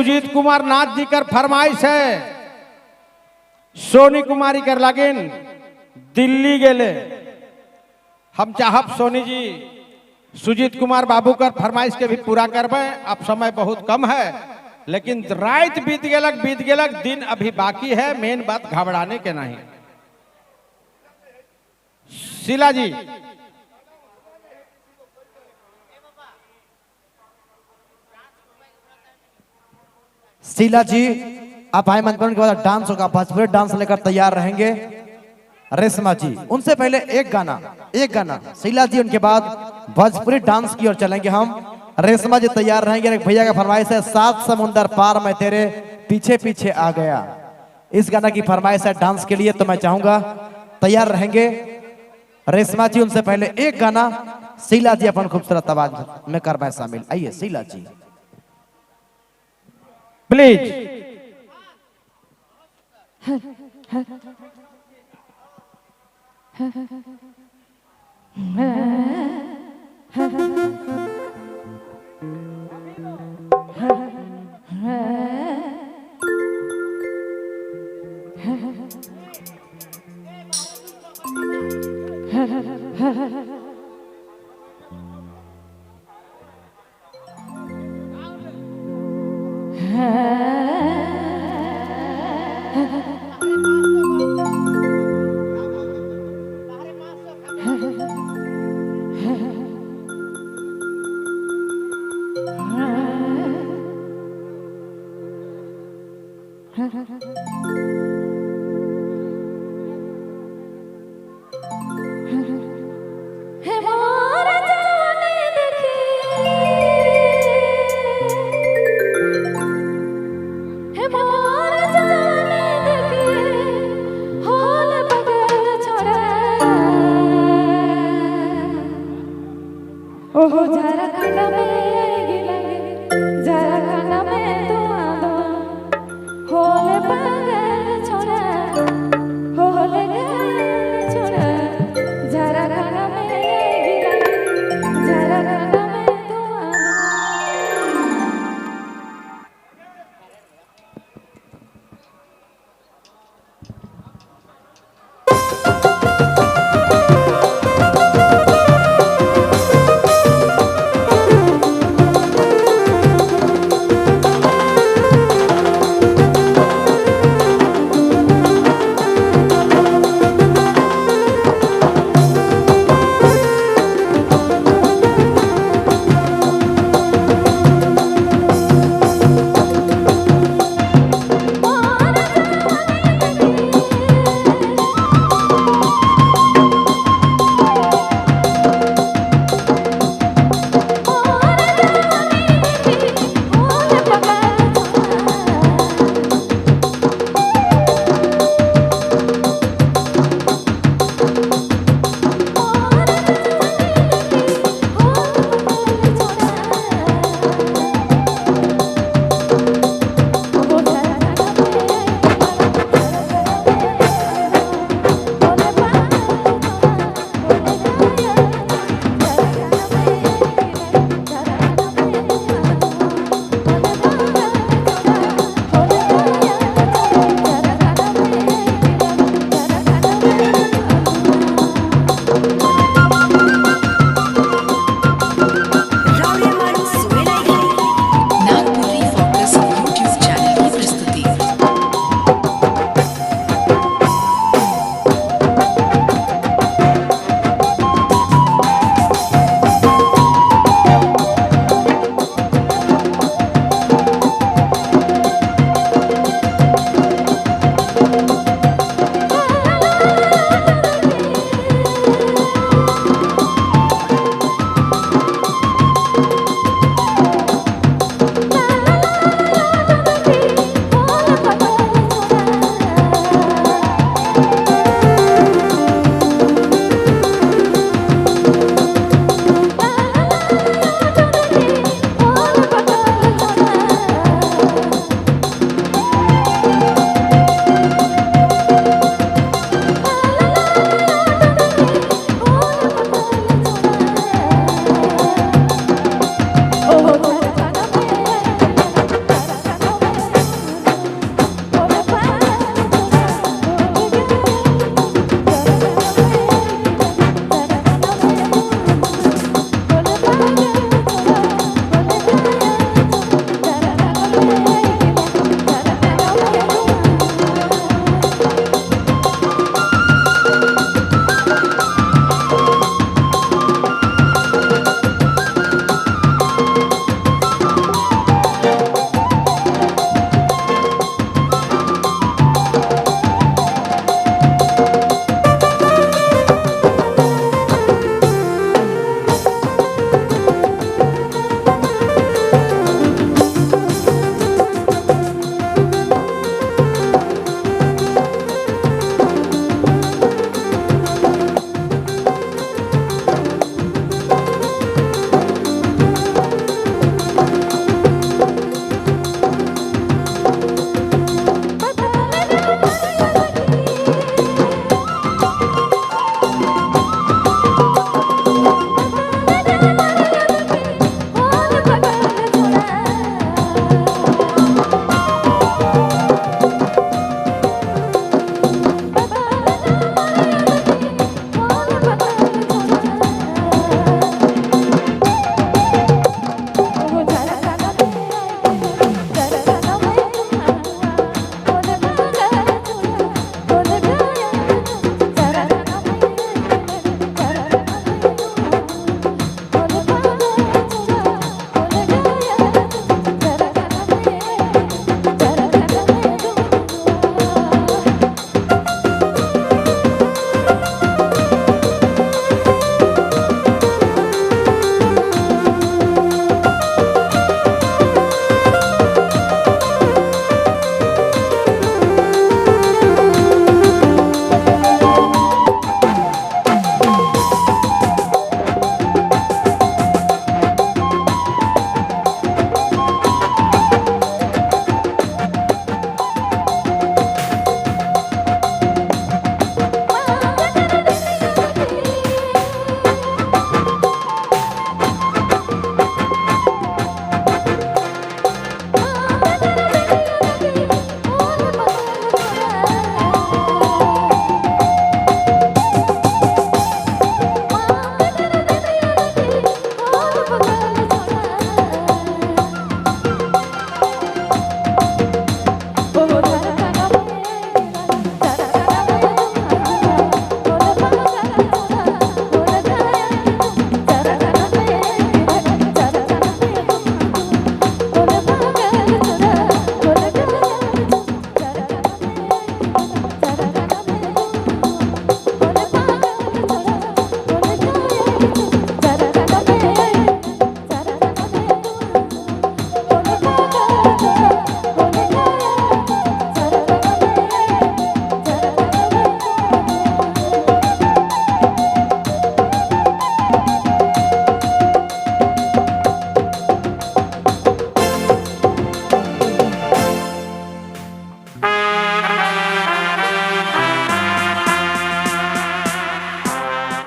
सुजीत कुमार नाथ जी कर फरमाइश है। सोनी कुमारी कर लगिन दिल्ली गेले। हम चाहब सोनी जी सुजीत कुमार बाबू कर फरमाइश के भी पूरा करबे। अब समय बहुत कम है, लेकिन रात बीत गेलक दिन अभी बाकी है। मेन बात घबराने के नहीं। शीला जी, शीला जी आप आए मंच के बाद डांस होगा, भोजपुरी डांस लेकर तैयार रहेंगे। रेशमा जी उनसे पहले एक गाना शीला जी, उनके बाद भोजपुरी डांस की ओर चलेंगे हम। रेशमा जी तैयार रहेंगे। एक भैया का फरमाइश है, 7 समुंदर पार मैं तेरे पीछे पीछे आ गया। इस गाना की फरमाइश है डांस के लिए, तो मैं चाहूंगा तैयार रहेंगे रेशमा जी। उनसे पहले एक गाना शीला जी अपन खूबसूरत आवाज में करवाए शामिल। आइए शीला जी प्लीज। ओहो जरा खाना में गिलगे, जरा खाना में तो आदो, होले पागल छोरा, होले गल छोरा, जरा खाना में गिलगे, जरा खाना में तो आदो।